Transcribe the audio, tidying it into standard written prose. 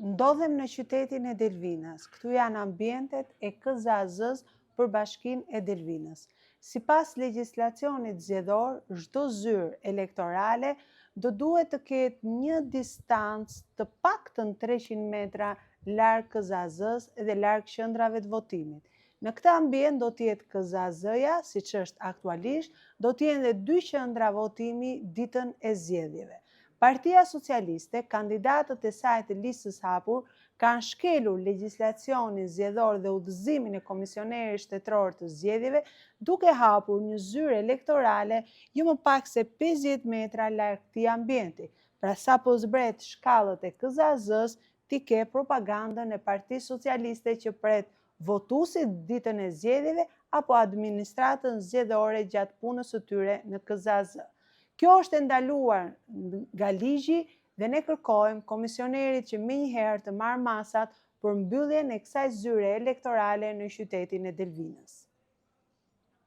Ndodhem në qytetin e Delvinës. Këtu janë ambientet e KZAZ-s për Bashkinë e Delvinës. Sipas legjislacionit zgjedhor, çdo zyrë elektorale do duhet të ketë një distancë të paktën 300 metra larg KZAZ-s dhe larg qendrave të votimit. Në këtë ambient do të jetë KZAZ-ja, siç është aktualisht, do të jenë dhe 2 qendra votimi ditën e zgjedhjeve. Partia Socialiste, kandidatët e saj të listës hapur, kanë shkelur legjislacionin zgjedhor dhe udhëzimin e Komisionerit Shtetëror të Zgjedhjeve, duke hapur një zyrë elektorale jo më pak se 50 metra larg këtij ambienti. Pra sapo zbret shkallët e KZAZ-s, ti ke propagandën e Partisë Socialiste që pret votuesit ditën e zgjedhjeve apo administratën zgjedhore gjatë punës së tyre në KZAZ. Kjo është ndaluar nga ligji dhe ne kërkojmë komisionerit që menjëherë të marrë masat për mbylljen e kësaj zyre elektorale në qytetin e Delvinës.